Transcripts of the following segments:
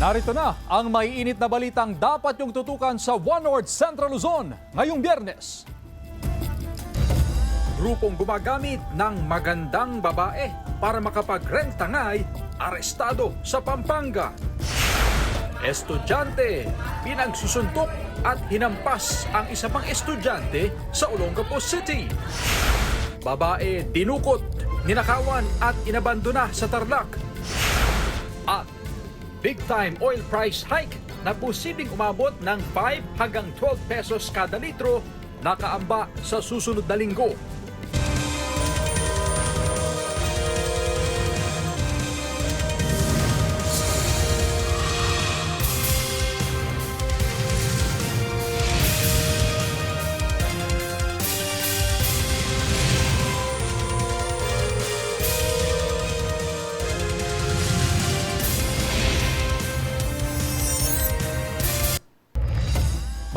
Narito na ang maiinit na balitang dapat yung tutukan sa One North Central Luzon ngayong Biyernes. Grupong gumagamit ng magandang babae para makapagrenta nga'y arestado sa Pampanga. Estudyante, pinagsusuntok at hinampas ang isa pang estudyante sa Olongapo City. Babae dinukot, ninakawan at inabandona sa Tarlac. At big-time oil price hike na posibleng umabot ng 5 hanggang 12 pesos kada litro nakaamba sa susunod na linggo.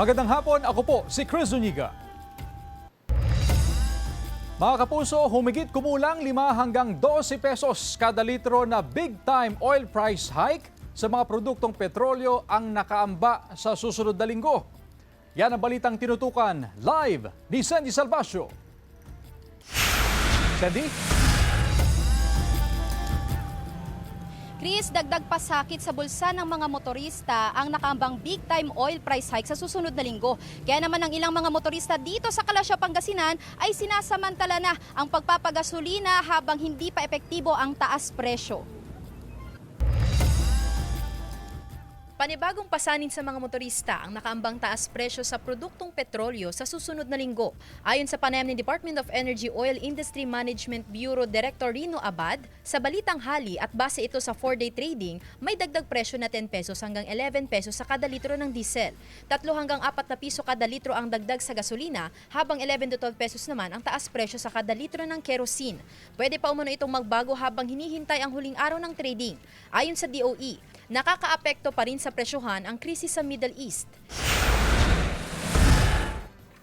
Magandang hapon, ako po si Chris Zuniga. Mga kapuso, humigit kumulang 5 hanggang 12 pesos kada litro na big-time oil price hike sa mga produktong petrolyo ang nakaamba sa susunod na linggo. Yan ang balitang tinutukan live ni Sandy Salvacio. Sandy? Chris, dagdag pasakit sa bulsa ng mga motorista ang nakaambang big-time oil price hike sa susunod na linggo. Kaya naman ang ilang mga motorista dito sa Kalasya, Pangasinan ay sinasamantala na ang pagpapagasolina habang hindi pa epektibo ang taas presyo. Panibagong pasanin sa mga motorista ang nakaambang taas presyo sa produktong petrolyo sa susunod na linggo. Ayon sa panayam ni Department of Energy Oil Industry Management Bureau Director Rino Abad, sa balitang hali at base ito sa 4-day trading, may dagdag presyo na 10 pesos hanggang 11 pesos sa kada litro ng diesel. 3 hanggang 4 na piso kada litro ang dagdag sa gasolina, habang 11 to 12 pesos naman ang taas presyo sa kada litro ng kerosene. Pwede pa umano itong magbago habang hinihintay ang huling araw ng trading. Ayon sa DOE, nakakaapekto pa rin sa presyohan ang krisis sa Middle East.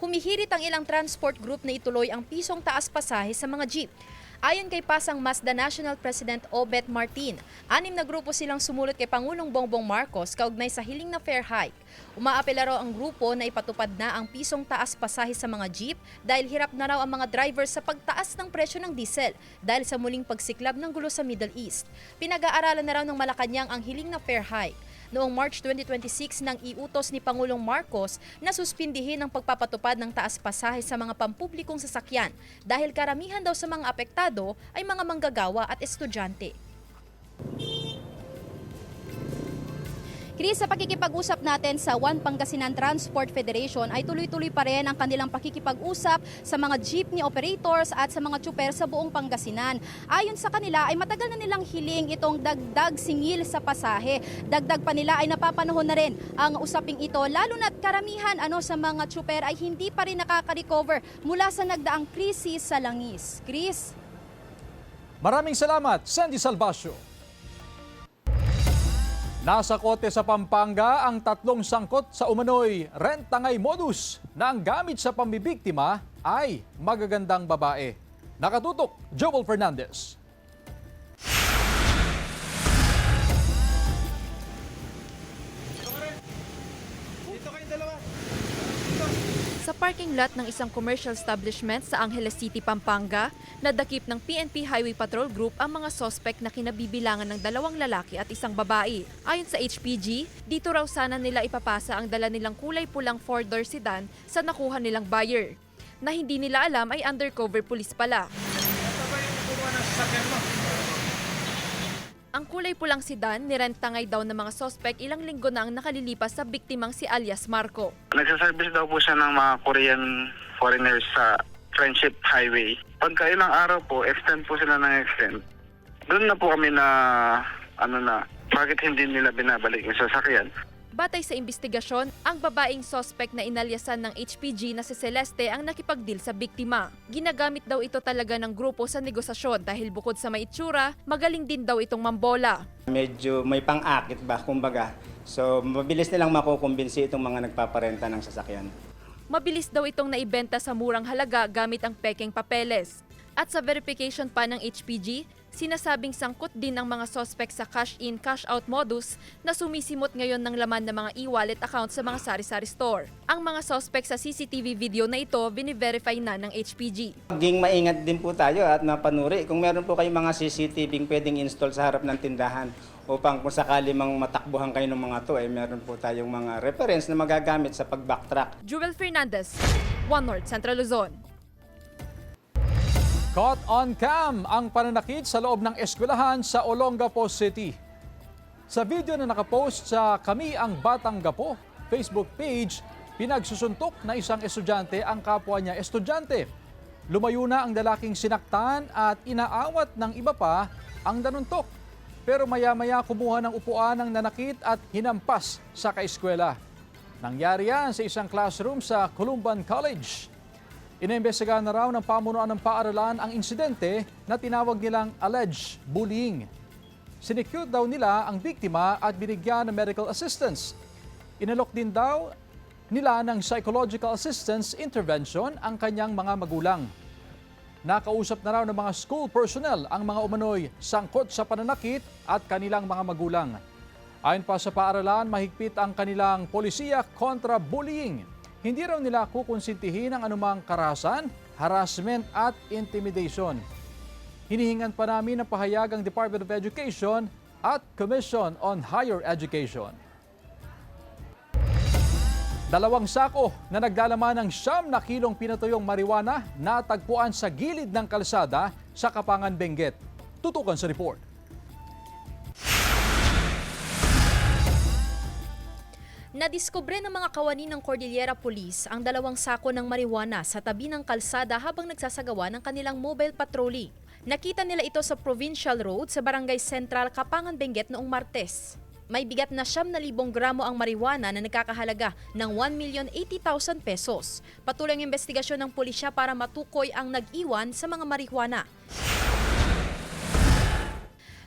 Humihirit ang ilang transport group na ituloy ang pisong taas pasahe sa mga jeep. Ayon kay Pasang Mazda National President Obet Martin, 6 na grupo silang sumulot kay Pangulong Bongbong Marcos kaugnay sa hiling na fare hike. Umaapela raw ang grupo na ipatupad na ang pisong taas pasahe sa mga jeep dahil hirap na raw ang mga drivers sa pagtaas ng presyo ng diesel dahil sa muling pagsiklab ng gulo sa Middle East. Pinag-aaralan na raw ng Malacanang ang hiling na fare hike. Noong March 2026 nang iutos ni Pangulong Marcos na suspindihin ang pagpapatupad ng taas pasahe sa mga pampublikong sasakyan dahil karamihan daw sa mga apektado ay mga manggagawa at estudyante. Chris, sa pakikipag-usap natin sa One Pangasinan Transport Federation ay tuloy-tuloy pa rin ang kanilang pakikipag-usap sa mga jeepney operators at sa mga tsuper sa buong Pangasinan. Ayon sa kanila ay matagal na nilang hiling itong dagdag singil sa pasahe. Dagdag pa nila ay napapanahon na rin ang usaping ito, lalo na't karamihan sa mga tsuper ay hindi pa rin nakaka-recover mula sa nagdaang krisis sa langis. Chris? Maraming salamat, Sandy Salvacio. Nasa kote sa Pampanga ang 3 sangkot sa umano'y rentangay modus na ang gamit sa pambibiktima ay magagandang babae. Nakatutok, Joel Fernandez. Sa parking lot ng isang commercial establishment sa Angeles City, Pampanga, nadakip ng PNP Highway Patrol Group ang mga sospek na kinabibilangan ng 2 lalaki at 1 babae. Ayon sa HPG, dito raw sana nila ipapasa ang dala nilang kulay pulang 4-door sedan sa nakuha nilang buyer, na hindi nila alam ay undercover police pala. Ang kulay pulang sedan, nirentangay daw ng mga sospek ilang linggo na ang nakalilipas sa biktimang si alias Marco. Nagsaservice daw po siya ng mga Korean foreigners sa Friendship Highway. Pagka ilang araw po, extend po sila ng extend. Doon na po kami na, bakit hindi nila binabalik yung sasakyan? Batay sa investigasyon, ang babaeng sospek na inalyasan ng HPG na si Celeste ang nakipag-deal sa biktima. Ginagamit daw ito talaga ng grupo sa negosasyon dahil bukod sa maitsura, magaling din daw itong mambola. Medyo may pang-akit ba, kumbaga. So, mabilis nilang makukumbinsi itong mga nagpaparenta ng sasakyan. Mabilis daw itong naibenta sa murang halaga gamit ang pekeng papeles. At sa verification pa ng HPG, Sinasabing sangkot din ang mga suspect sa cash-in, cash-out modus na sumisimot ngayon ng laman ng mga e-wallet account sa mga sari-sari store. Ang mga suspect sa CCTV video na ito bini-verify na ng HPG. Maging maingat din po tayo at mapanuri. Kung meron po kayong mga CCTV pwedeng install sa harap ng tindahan upang kung sakali mang matakbuhan kayo ng mga to, meron po tayong mga reference na magagamit sa pag-backtrack. Jewel Fernandez, One North Central Luzon. Caught on cam ang pananakit sa loob ng eskwelahan sa Olongapo City. Sa video na nakapost sa Kami ang Batang Gapo Facebook page, pinagsusuntok na isang estudyante ang kapwa niya estudyante. Lumayo na ang lalaking sinaktan at inaawat ng iba pa ang nanuntok. Pero maya-maya kumuha ng upuan ng nanakit at hinampas sa kaeskwela. Nangyari yan sa isang classroom sa Columban College. Inimbestigahan na raw ng pamunuan ng paaralan ang insidente na tinawag nilang alleged bullying. Sinecure daw nila ang biktima at binigyan ng medical assistance. Inalok din daw nila ng psychological assistance intervention ang kanyang mga magulang. Nakausap na raw ng mga school personnel ang mga umano'y sangkot sa pananakit at kanilang mga magulang. Ayon pa sa paaralan, mahigpit ang kanilang polisiya kontra bullying. Hindi raw nila kukonsintihin ang anumang karahasan, harassment at intimidation. Hinihingan pa namin ng pahayag ang Department of Education at Commission on Higher Education. 2 sako na naglalaman ng 9 kilong pinatuyong marijuana natagpuan sa gilid ng kalsada sa Kapangan, Benguet. Tutukan sa report. Nadiskubre ng mga kawani ng Cordillera Police ang 2 sako ng marijuana sa tabi ng kalsada habang nagsasagawa ng kanilang mobile patrolling. Nakita nila ito sa Provincial Road sa Barangay Central, Kapangan, Benguet noong Martes. May bigat na 9,000 gramo ang marijuana na nagkakahalaga ng 1,080,000 pesos. Patuloy ang investigasyon ng pulisya para matukoy ang nag-iwan sa mga marijuana.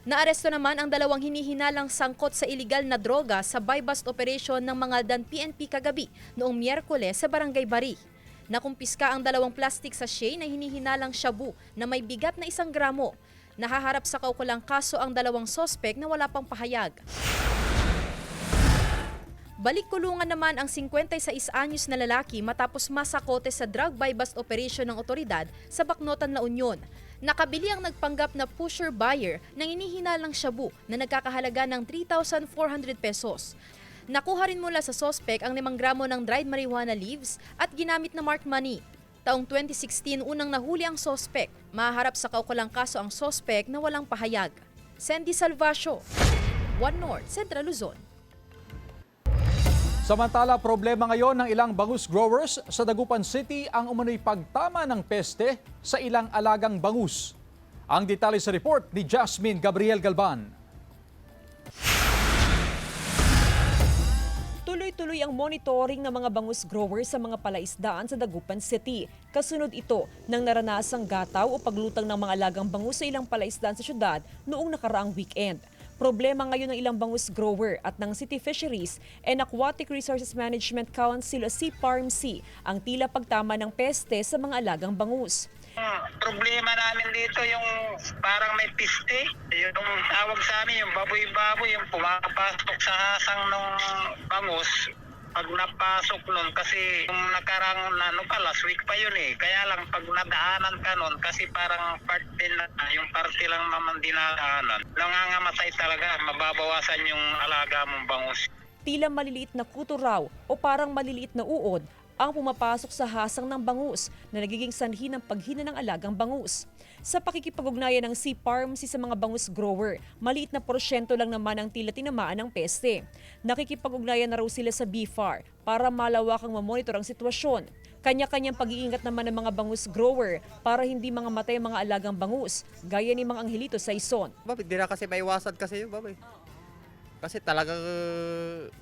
Naaresto naman ang 2 hinihinalang sangkot sa iligal na droga sa buy-bust operation ng mga Dan PNP kagabi noong Miyerkules sa Barangay Bari. Nakumpiska ang 2 plastic sachet na hinihinalang shabu na may bigat na 1 gramo. Nahaharap sa kaukulang kaso ang 2 sospek na wala pang pahayag. Balik kulungan naman ang 56 anyos na lalaki matapos masakote sa drug buy-bust operation ng otoridad sa Bacnotan, La Union. Nakabili ang nagpanggap na pusher buyer ng hinihinalang shabu na nagkakahalaga ng 3,400 pesos. Nakuha rin mula sa sospek ang 5 gramo ng dried marijuana leaves at ginamit na marked money. Taong 2016, unang nahuli ang sospek. Maharap sa kaukulang kaso ang sospek na walang pahayag. Sandy Salvacio, One North, Central Luzon. Samantala, problema ngayon ng ilang bangus growers sa Dagupan City ang umano'y pagtama ng peste sa ilang alagang bangus. Ang detalye sa report ni Jasmine Gabriel Galban. Tuloy-tuloy ang monitoring ng mga bangus growers sa mga palaisdaan sa Dagupan City. Kasunod ito ng naranasang gataw o paglutang ng mga alagang bangus sa ilang palaisdaan sa syudad noong nakaraang weekend. Problema ngayon ng ilang bangus grower at ng City Fisheries and Aquatic Resources Management Council o CPARMC ang tila pagtama ng peste sa mga alagang bangus. Problema namin dito yung parang may piste, yung tawag sa amin yung baboy-baboy, yung pumapasok sa hasang ng bangus. Pag napasok nun, kasi yung nakarang last week pa yun kaya lang pag nadaanan ka nun, kasi parang part din na, yung parte lang naman dinadaanan, nangangamatay talaga, mababawasan yung alaga mong bangus. Tila maliliit na kuto raw o parang maliliit na uod ang pumapasok sa hasang ng bangus na nagiging sanhi ng paghina ng alagang bangus. Sa pakikipag-ugnayan ng CPARMC sa mga bangus grower, maliit na porsyento lang naman ang tila tinamaan ng peste. Nakikipag-ugnayan na raw sila sa BFAR para malawakang mamonitor ang sitwasyon. Kanya-kanyang pag-iingat naman ng mga bangus grower para hindi mga matay ang mga alagang bangus, gaya ni Mang Angelito Saison. Hindi na kasi maiwasan kasi yun, babay. Kasi talagang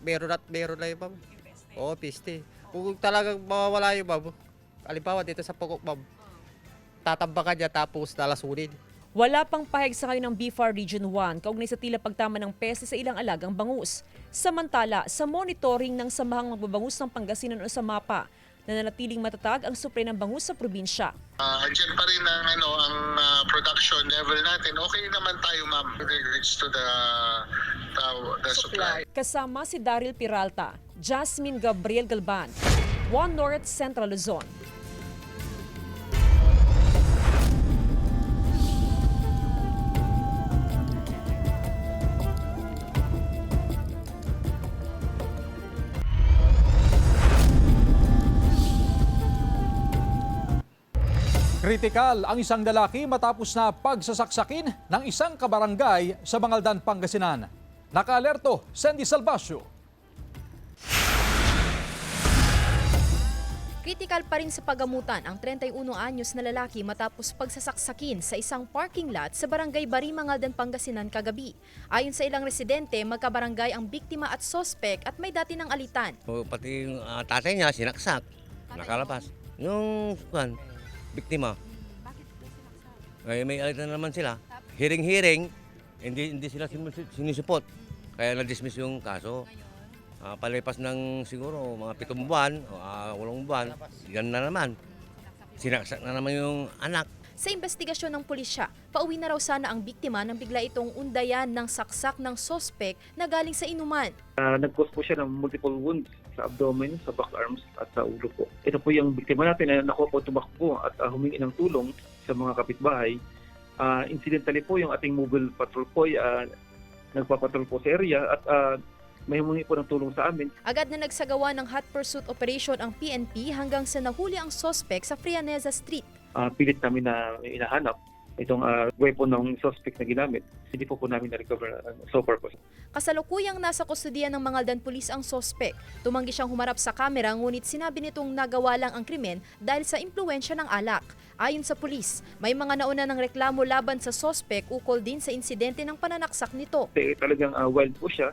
meron na yun, babay. Oo, piste. Kung talagang mawawala yung babo, halimbawa dito sa pukok, ma'am, tatambakan niya tapos lalasunin. Wala pang pahayag sa ngayon ng BFAR Region 1 kaugnay sa tila pagtama ng peste sa ilang alagang bangus. Samantala, sa monitoring ng Samahang Magbabangus ng Pangasinan o sa MAPA, na nanatiling matatag ang supply ng bangus sa probinsya. Andyan pa rin ang production level natin. Okay naman tayo, ma'am, with regards to the supply. Kasama si Daryl Peralta, Jasmine Gabriel Galban, One North Central Luzon. Kritikal ang isang lalaki matapos na pagsasaksakin ng isang kabarangay sa Bangaldan, Pangasinan. Nakaalerto, Sandy Salvacio. Kritikal pa rin sa pagamutan ang 31 anyos na lalaki matapos pagsasaksakin sa isang parking lot sa barangay Barimangaldan, Pangasinan kagabi. Ayon sa ilang residente, magkabarangay ang biktima at sospek at may dati ng alitan. Pati yung tatay niya sinaksak, nakalabas. Yung biktima. May alitan naman sila. Hiring-hiring, hindi sila sinisupot. Kaya na-dismiss yung kaso. Palipas ng siguro mga 7 buwan o 8 buwan, yan na naman. Sinaksak na naman yung anak. Sa investigasyon ng pulisya, pauwi na raw sana ang biktima nang bigla itong undayan ng saksak ng sospek na galing sa inuman. Nag-cause po siya ng multiple wounds sa abdomen, sa back arms at sa ulo po. Ito po yung biktima natin na nakuha po tumakbo at humingi ng tulong sa mga kapitbahay. Incidentally po yung ating mobile patrol po nagpapatrol po sa area at may humingi po ng tulong sa amin. Agad na nagsagawa ng hot pursuit operation ang PNP hanggang sa nahuli ang sospek sa Frianeza Street. Pilit namin na inahanap itong weapon ng suspect na ginamit. Hindi po namin na-recover so far po. Kasalukuyang nasa kustudiya ng Mangaldan Police ang sospek. Tumanggi siyang humarap sa kamera ngunit sinabi nitong nagawa lang ang krimen dahil sa impluwensya ng alak. Ayon sa pulis, may mga nauna ng reklamo laban sa sospek ukol din sa insidente ng pananaksak nito. Talagang wild po siya.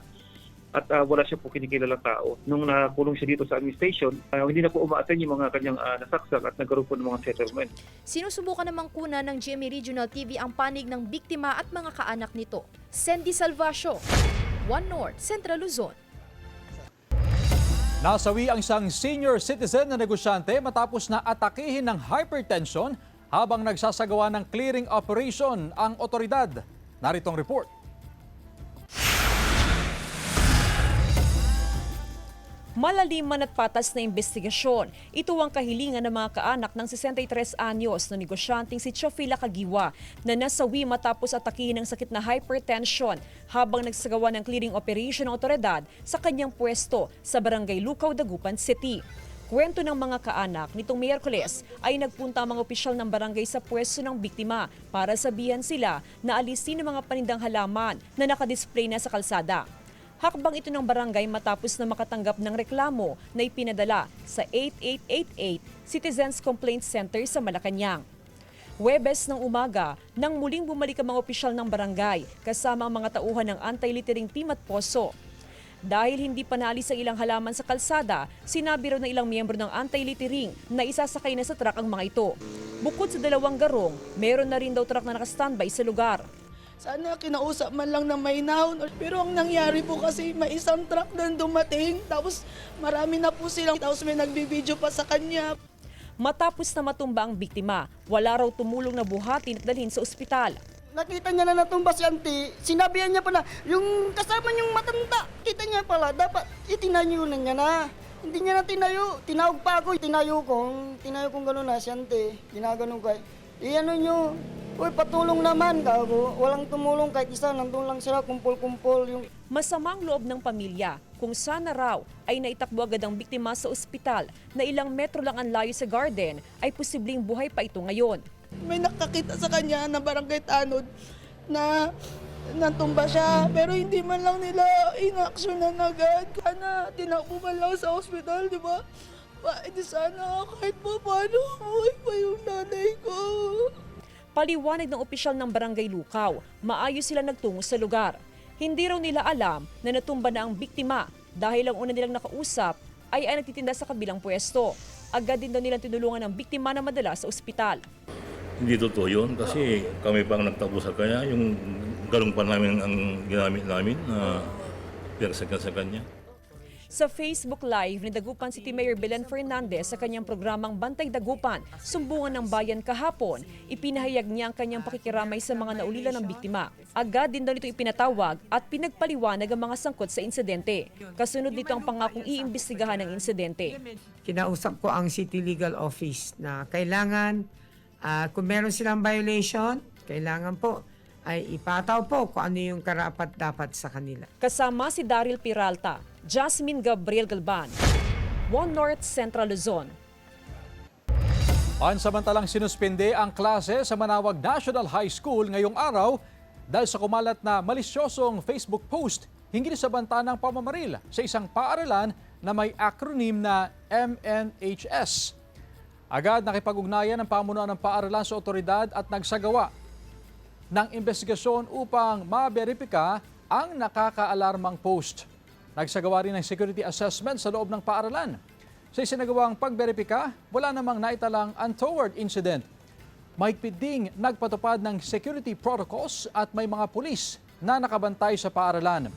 At wala siya po kinikilalang tao. Nung nakulong siya dito sa station, hindi na po umaaten yung mga kanyang nasaksak at nagkaroon po ng mga settlement. Sinusubukan namang kuna ng GMA Regional TV ang panig ng biktima at mga kaanak nito. Sandy Salvacio, One North, Central Luzon. Nasawi ang isang senior citizen na negosyante matapos na atakihin ng hypertension habang nagsasagawa ng clearing operation ang otoridad. Naritong report. Malalim man at patas na investigasyon. Ito ang kahilingan ng mga kaanak ng 63 anyos na negosyanteng si Chofila Kagiwa na nasawi matapos atakihin ng sakit na hypertension habang nagsagawa ng clearing operation ng otoridad sa kanyang pwesto sa Barangay Lucaw, Dagupan City. Kwento ng mga kaanak, nitong Miyerkules ay nagpunta ang mga opisyal ng barangay sa pwesto ng biktima para sabihan sila na alisin ang mga panindang halaman na nakadisplay na sa kalsada. Hakbang ito ng barangay matapos na makatanggap ng reklamo na ipinadala sa 8888 Citizens Complaint Center sa Malacanang. Huwebes ng umaga, nang muling bumalik ang mga opisyal ng barangay kasama ang mga tauhan ng anti-littering team at poso. Dahil hindi pa naalis ang ilang halaman sa kalsada, sinabi raw ng ilang miyembro ng anti-littering na isasakay na sa truck ang mga ito. Bukod sa 2 garong, meron na rin daw truck na nakastandby sa lugar. Sana kinausap man lang ng mainahon. Pero ang nangyari po kasi may isang truck na dumating. Tapos marami na po silang. Tapos may nagbibideo pa sa kanya. Matapos na matumba ang biktima, wala raw tumulong na buhatin at dalhin sa ospital. Nakita niya na natumba si auntie. Sinabihan niya pa na yung kasama niyong matanda. Kita niya pala dapat itinayo na niya na. Hindi niya na tinayo. Tinawag pa ako. Tinayo kong gano'n na si auntie. Ginaganon ko. Iyan nyo. Uy, patulong naman, gago. Walang tumulong kahit isa. Nandun lang sila, kumpol-kumpol. Masamang loob ng pamilya kung sana raw ay naitakbo agad ang biktima sa ospital na ilang metro lang ang layo sa garden ay posibleng buhay pa ito ngayon. May nakakita sa kanya na barangay tanod na natumba siya. Pero hindi man lang nila inaksyonan agad. Sana tinakbo man lang sa ospital, di ba? Di sana kahit pa paano buhay pa yung nanay ko. Paliwanag ng opisyal ng Barangay Lucaw, maayos sila nagtungo sa lugar. Hindi raw nila alam na natumba na ang biktima dahil ang una nilang nakausap ay nagtitinda sa kabilang pwesto. Agad din daw nilang tinulungan ang biktima na madala sa ospital. Hindi totoo yun kasi kami pang nagtakbo sa kanya. Yung galong pa namin ang ginamit namin na pinagsakan sa kanya. Sa Facebook Live ni Dagupan City Mayor Belen Fernandez sa kanyang programang Bantay Dagupan, Sumbungan ng Bayan kahapon, ipinahayag niya ang kanyang pakikiramay sa mga naulila ng biktima. Agad din daw nito ipinatawag at pinagpaliwanag ang mga sangkot sa insidente. Kasunod nito ang pangakong iimbestigahan ng insidente. Kinausap ko ang City Legal Office na kailangan kung meron silang violation, kailangan po ay ipataw po kung ano yung karapat-dapat sa kanila. Kasama si Daryl Peralta, Jasmine Gabriel Galban, One North Central Luzon. Pansamantalang sinuspende ang klase sa Manawag National High School ngayong araw dahil sa kumalat na malisyosong Facebook post hinggil sa banta ng pamamaril sa isang paaralan na may acronym na MNHS. Agad nakipag-ugnayan ang pamunuan ng paaralan sa otoridad at nagsagawa ng investigasyon upang maberipika ang nakakaalarmang post. Nagsagawa rin ng security assessment sa loob ng paaralan. Sa isinagawang pagberipika, wala namang naitalang untoward incident. Mahigpit ding nagpatupad ng security protocols at may mga pulis na nakabantay sa paaralan.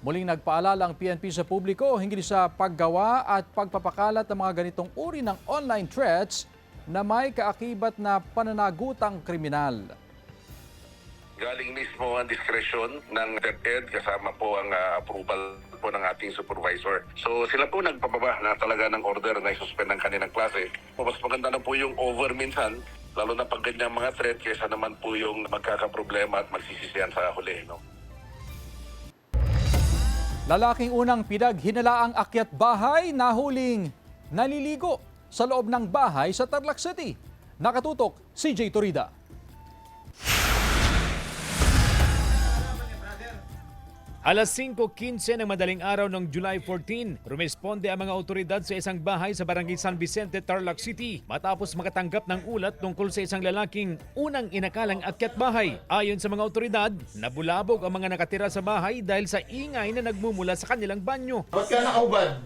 Muling nagpaalala ang PNP sa publiko hinggil sa paggawa at pagpapakalat ng mga ganitong uri ng online threats na may kaakibat na pananagutang kriminal. Galing mismo ang diskresyon ng DepEd kasama po ang approval po ng ating supervisor. So sila po nagpababa na talaga ng order na isuspend ng kanilang klase. Mas maganda na po yung over minsan, lalo na pag ganyang mga threat kaysa naman po yung magkakaproblema at magsisisihan sa huli. No? Lalaking unang pinaghinalaang akyat bahay nahuling naliligo sa loob ng bahay sa Tarlac City. Nakatutok, CJ Torida. Alas 5:15 ng madaling araw ng July 14, rumesponde ang mga otoridad sa isang bahay sa Barangay San Vicente, Tarlac City matapos makatanggap ng ulat tungkol sa isang lalaking unang inakalang akyat bahay. Ayon sa mga otoridad, nabulabog ang mga nakatira sa bahay dahil sa ingay na nagmumula sa kanilang banyo. Ba't ka nakaubad?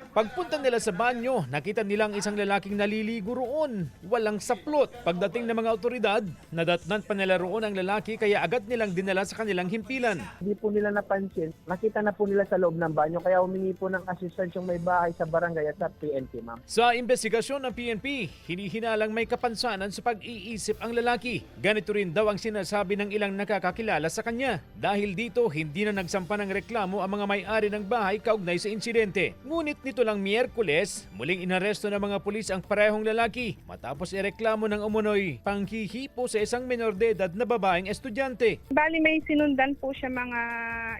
Pagpunta nila sa banyo, nakita nilang isang lalaking naliligo roon. Walang saplot. Pagdating ng mga otoridad, nadatnan pa nila roon ang lalaki kaya agad nilang dinala sa kanilang himpilan. Hindi po nila napansin. Nakita na po nila sa loob ng banyo kaya humingi po ng assistance yung may bahay sa barangay at sa PNP, ma'am. Sa investigasyon ng PNP, hinihinalang may kapansanan sa pag-iisip ang lalaki. Ganito rin daw ang sinasabi ng ilang nakakakilala sa kanya. Dahil dito, hindi na nagsampa ng reklamo ang mga may-ari ng bahay kaugnay sa insidente. Ngunit nito lang Miyerkules, muling inaresto ng mga pulis ang parehong lalaki matapos ireklamo ng umunoy panghihipo sa isang menor de edad na babaeng estudyante. Bali may sinundan po siya mga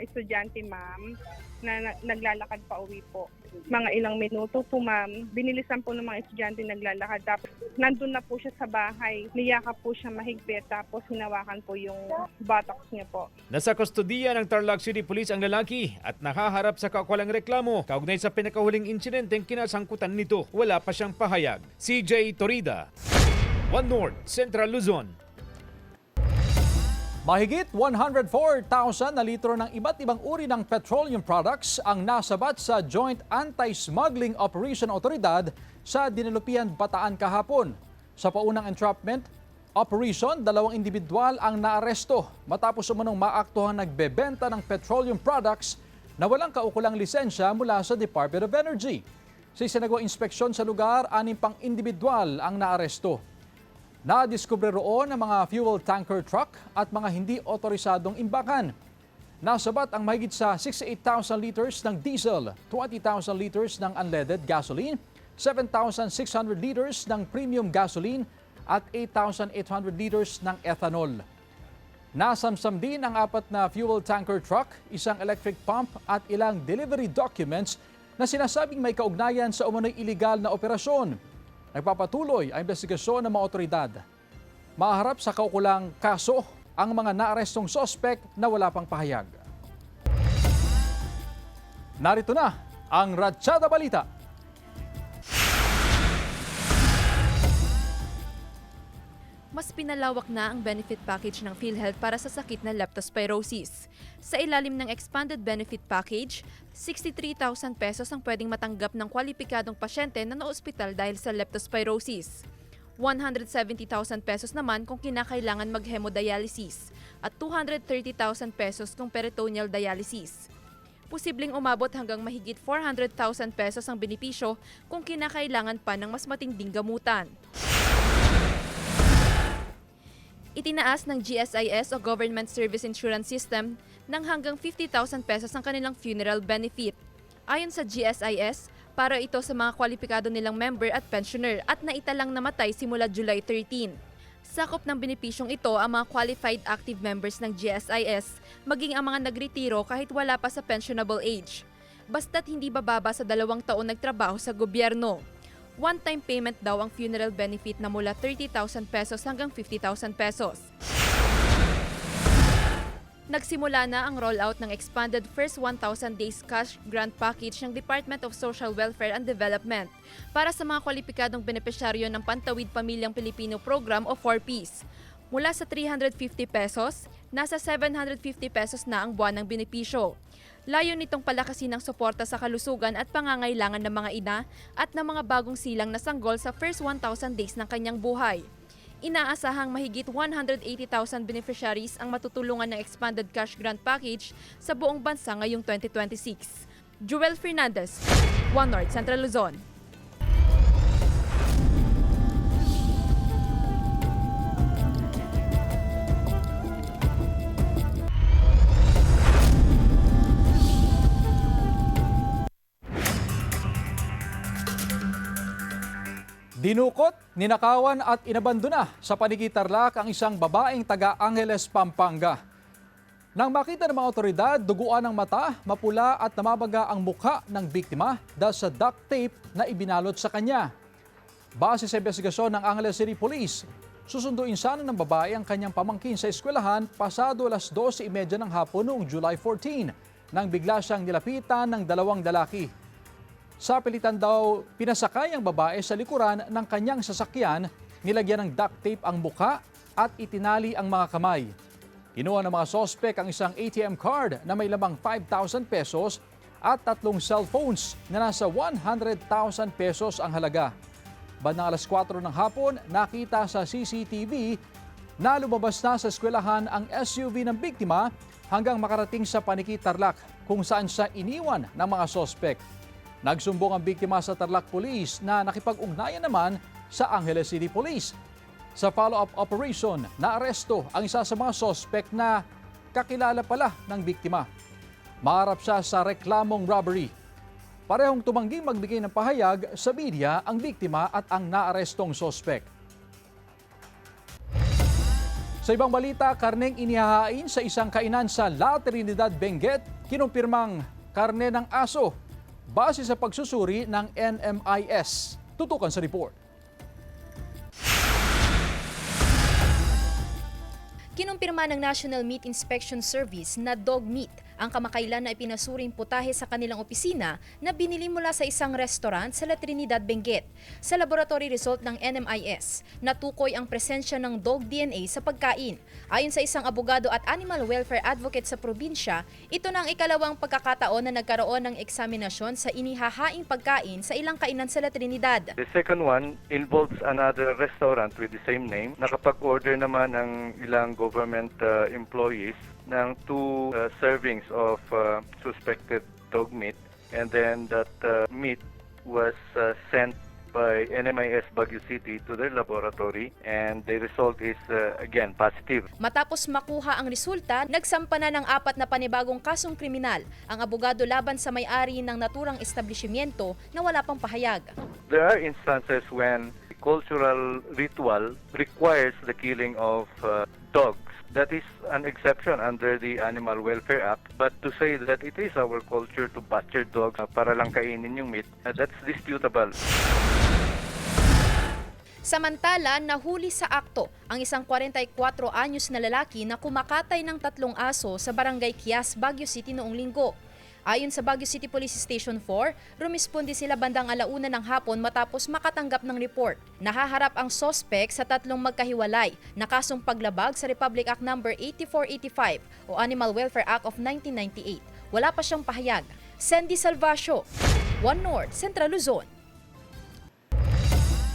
estudyante, ma'am, na naglalakad pa uwi po. Mga ilang minuto po, ma'am. Binilisan po ng mga estudyante naglalakad. Tapos nandun na po siya sa bahay. Niyakap po siya mahigpit. Tapos hinawakan po yung buttocks niya po. Nasa kustodiya ng Tarlac City Police ang lalaki at nakaharap sa kaukulang reklamo. Kaugnay sa pinakahuling insidenteng kinasangkutan nito, wala pa siyang pahayag. CJ Torida, One North Central Luzon. Mahigit 104,000 na litro ng iba't ibang uri ng petroleum products ang nasabat sa Joint Anti-Smuggling Operation Autoridad sa Dinalupian, Bataan kahapon. Sa paunang entrapment operation, 2 individual ang naaresto matapos umunong maaktuhan nagbebenta ng petroleum products na walang kaukulang lisensya mula sa Department of Energy. Sa isinagawang inspeksyon sa lugar, 6 pang individual ang naaresto. Nadiskubre roon ang mga fuel tanker truck at mga hindi otorisadong imbakan. Nasabat ang mahigit sa 68,000 liters ng diesel, 20,000 liters ng unleaded gasoline, 7,600 liters ng premium gasoline at 8,800 liters ng ethanol. Nasamsam din ang 4 na fuel tanker truck, isang electric pump at ilang delivery documents na sinasabing may kaugnayan sa umunoy iligal na operasyon. Nagpapatuloy ang investigasyon ng mga otoridad. Maharap sa kaukulang kaso ang mga naarestong sospek na wala pang pahayag. Narito na ang Ratsyada Balita. Mas pinalawak na ang benefit package ng PhilHealth para sa sakit na leptospirosis. Sa ilalim ng expanded benefit package, 63,000 pesos ang pwedeng matanggap ng kwalipikadong pasyente na naospital dahil sa leptospirosis. 170,000 pesos naman kung kinakailangan mag-hemodialysis at 230,000 pesos kung peritoneal dialysis. posibleng umabot hanggang mahigit 400,000 pesos ang benepisyo kung kinakailangan pa ng mas matinding gamutan. Itinaas ng GSIS o Government Service Insurance System ng hanggang 50,000 pesos ang kanilang funeral benefit. Ayon sa GSIS, para ito sa mga kwalipikado nilang member at pensioner at naitalang namatay simula July 13. Sakop ng benepisyong ito ang mga qualified active members ng GSIS, maging ang mga nagretiro kahit wala pa sa pensionable age. Basta't hindi bababa sa 2 taon nagtrabaho sa gobyerno. One-time payment daw ang funeral benefit na mula 30,000 pesos hanggang 50,000 pesos. Nagsimula na ang rollout ng expanded first 1,000 days cash grant package ng Department of Social Welfare and Development para sa mga kwalipikadong benepisyaryo ng Pantawid Pamilyang Pilipino Program o 4Ps. Mula sa 350 pesos, nasa 750 pesos na ang buwan ng benepisyo. Layo nitong palakasin ang suporta sa kalusugan at pangangailangan ng mga ina at ng mga bagong silang na sanggol sa first 1,000 days ng kanyang buhay. Inaasahang mahigit 180,000 beneficiaries ang matutulungan ng expanded cash grant package sa buong bansa ngayong 2026. Joel Fernandez, One North Central Luzon. Dinukot, ninakawan at inabandona sa Paniki Tarlac ang isang babaeng taga Angeles, Pampanga. Nang makita ng mga otoridad, duguan ang mata, mapula at namabaga ang mukha ng biktima dahil sa duct tape na ibinalot sa kanya. Base sa investigasyon ng Angeles City Police, susunduin sana ng babae ang kanyang pamangkin sa eskwelahan pasado alas 12:30 ng hapon noong July 14 nang bigla siyang nilapitan ng 2 lalaki. Sa pilitan daw, pinasakay ang babae sa likuran ng kanyang sasakyan, nilagyan ng duct tape ang mukha at itinali ang mga kamay. Kinuha ng mga sospek ang isang ATM card na may lamang 5,000 pesos at 3 cellphones na nasa 100,000 pesos ang halaga. Bandang alas 4 ng hapon, nakita sa CCTV na lumabas na sa eskwelahan ang SUV ng biktima hanggang makarating sa Paniki Tarlac kung saan siya iniwan ng mga sospek. Nagsumbong ang biktima sa Tarlac Police na nakipag-ugnayan naman sa Angeles City Police. Sa follow-up operation, naaresto ang isa sa mga sospek na kakilala pala ng biktima. Maharap siya sa reklamong robbery. Parehong tumangging magbigay ng pahayag sa media ang biktima at ang naarestong sospek. Sa ibang balita, karneng inihahain sa isang kainan sa La Trinidad, Benguet, kinumpirmang karne ng aso base sa pagsusuri ng NMIS. Tutukan sa report. Kinumpirma ng National Meat Inspection Service na dog meat ang kamakailan na ipinasuring putahe sa kanilang opisina na binili mula sa isang restaurant sa La Trinidad, Benguet. Sa laboratory result ng NMIS, natukoy ang presensya ng dog DNA sa pagkain. Ayon sa isang abogado at animal welfare advocate sa probinsya, ito na ang ikalawang pagkakataon na nagkaroon ng eksaminasyon sa inihahaing pagkain sa ilang kainan sa La Trinidad. The second one involves another restaurant with the same name. Nakapag-order naman ang ilang government employees ng 2 servings of suspected dog meat, and then that meat was sent by NMIS Baguio City to their laboratory, and the result is again positive. Matapos makuha ang resulta, nagsampa na ng 4 na panibagong kasong kriminal ang abogado laban sa may-ari ng naturang establishmento na wala pang pahayag. There are instances when cultural ritual requires the killing of dogs. That is an exception under the Animal Welfare Act. But to say that it is our culture to butcher dogs para lang kainin yung meat, that's disputable. Samantala, nahuli sa akto ang isang 44 anyos na lalaki na kumakatay ng 3 aso sa Barangay Kias, Baguio City noong Linggo. Ayon sa Baguio City Police Station 4, rumisponde sila bandang 1:00 ng hapon matapos makatanggap ng report. Nahaharap ang sospek sa 3 magkahiwalay na kasong paglabag sa Republic Act No. 8485 o Animal Welfare Act of 1998. Wala pa siyang pahayag. Sandy Salvacio, One North, Central Luzon.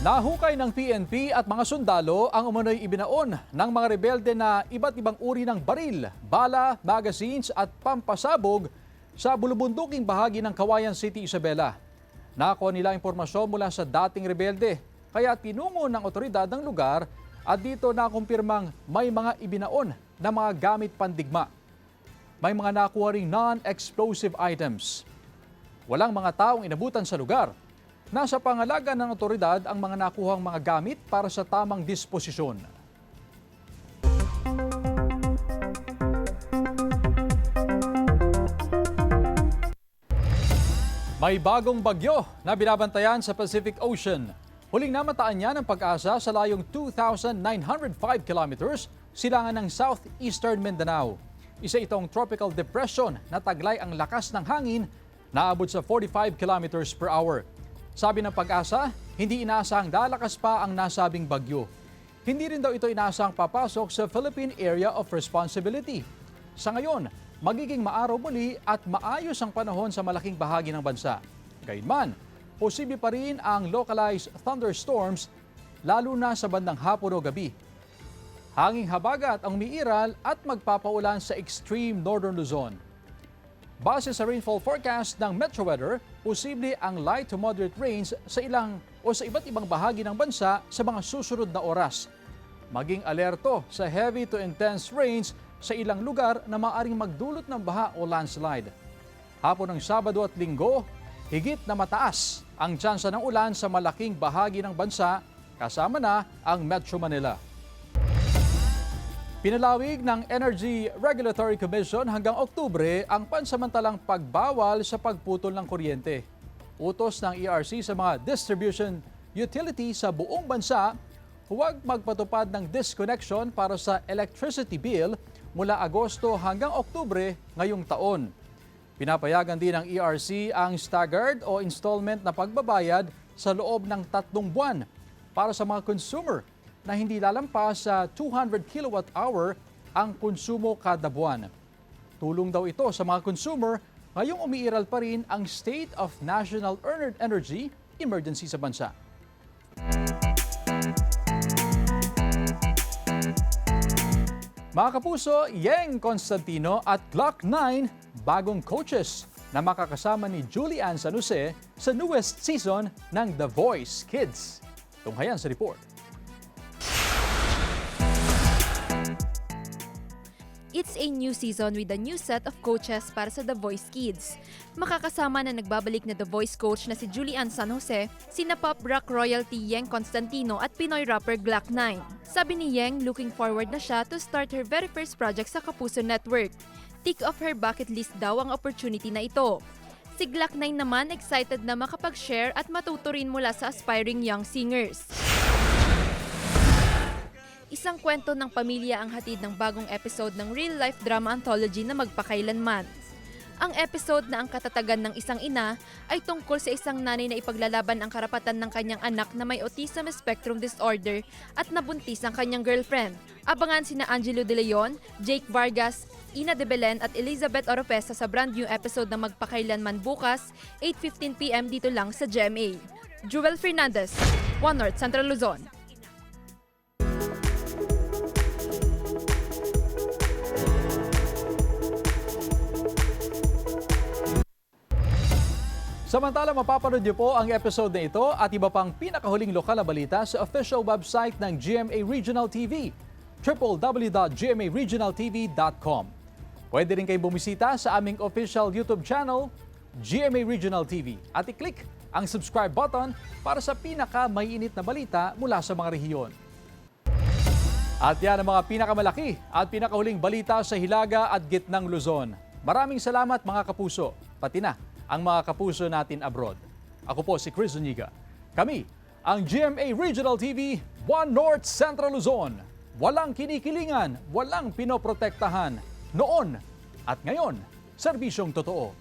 Nahukay ng PNP at mga sundalo ang umano'y ibinaon ng mga rebelde na iba't ibang uri ng baril, bala, magazines at pampasabog sa bulubunduking bahagi ng Kawayan City, Isabela. Nakuha nila impormasyon mula sa dating rebelde, kaya tinungo ng otoridad ng lugar at dito nakumpirmang may mga ibinaon na mga gamit pandigma. May mga nakuha ring non-explosive items. Walang mga taong inabutan sa lugar. Nasa pangalaga ng otoridad ang mga nakuhang mga gamit para sa tamang disposisyon. May bagong bagyo na binabantayan sa Pacific Ocean. Huling namataan niya ng Pag-asa sa layong 2,905 kilometers silangan ng southeastern Mindanao. Isa itong tropical depression na taglay ang lakas ng hangin na abot sa 45 kilometers per hour. Sabi ng Pag-asa, hindi inaasahang lalakas pa ang nasabing bagyo. Hindi rin daw ito inaasahang papasok sa Philippine Area of Responsibility. Sa ngayon, magiging maaraw muli at maayos ang panahon sa malaking bahagi ng bansa. Gayunman, posible pa rin ang localized thunderstorms lalo na sa bandang hapon o gabi. Hanging habagat ang umiiral at magpapaulan sa extreme northern Luzon. Base sa rainfall forecast ng Metro Weather, posible ang light to moderate rains sa iba't ibang bahagi ng bansa sa mga susunod na oras. Maging alerto sa heavy to intense rains sa ilang lugar na maaaring magdulot ng baha o landslide. Hapon ng Sabado at Linggo, higit na mataas ang tsansa ng ulan sa malaking bahagi ng bansa, kasama na ang Metro Manila. Pinalawig ng Energy Regulatory Commission hanggang Oktubre ang pansamantalang pagbawal sa pagputol ng kuryente. Utos ng ERC sa mga distribution utility sa buong bansa, huwag magpatupad ng disconnection para sa electricity bill mula Agosto hanggang Oktubre ngayong taon. Pinapayagan din ng ERC ang staggered o installment na pagbabayad sa loob ng 3 buwan para sa mga consumer na hindi lalampas sa 200 kilowatt-hour ang konsumo kada buwan. Tulong daw ito sa mga consumer ngayong umiiral pa rin ang State of National Energy Emergency sa bansa. Mga kapuso, Yeng Constantino at Glock 9, bagong coaches na makakasama ni Julian San Jose sa newest season ng The Voice Kids. Tunghayan sa report. It's a new season with a new set of coaches para sa The Voice Kids. Makakasama na nagbabalik na The Voice coach na si Julian San Jose, sina pop rock royalty Yeng Constantino at Pinoy rapper Glock 9. Sabi ni Yeng, looking forward na siya to start her very first project sa Kapuso Network. Tick off her bucket list daw ang opportunity na ito. Si Glock 9 naman excited na makapag-share at matuturin mula sa aspiring young singers. Isang kwento ng pamilya ang hatid ng bagong episode ng real-life drama anthology na Magpakailanman. Ang episode na ang katatagan ng isang ina ay tungkol sa isang nanay na ipaglalaban ang karapatan ng kanyang anak na may autism spectrum disorder at nabuntis ang kanyang girlfriend. Abangan sina Angelo De Leon, Jake Vargas, Ina De Belen at Elizabeth Oropesa sa brand new episode ng Magpakailanman bukas, 8:15 PM dito lang sa GMA. Jewel Fernandez, One North Central Luzon. Samantala, mapapanood niyo po ang episode na ito at iba pang pinakahuling lokal na balita sa official website ng GMA Regional TV, www.gmaregionaltv.com. Pwede rin kayong bumisita sa aming official YouTube channel, GMA Regional TV, at i-click ang subscribe button para sa pinaka-maiinit na balita mula sa mga rehiyon. At yan ang mga pinakamalaki at pinakahuling balita sa Hilaga at Gitnang Luzon. Maraming salamat mga kapuso, pati na ang mga kapuso natin abroad. Ako po si Chris Zuniga. Kami, ang GMA Regional TV, One North Central Luzon. Walang kinikilingan, walang pinoprotektahan. Noon at ngayon, serbisyong totoo.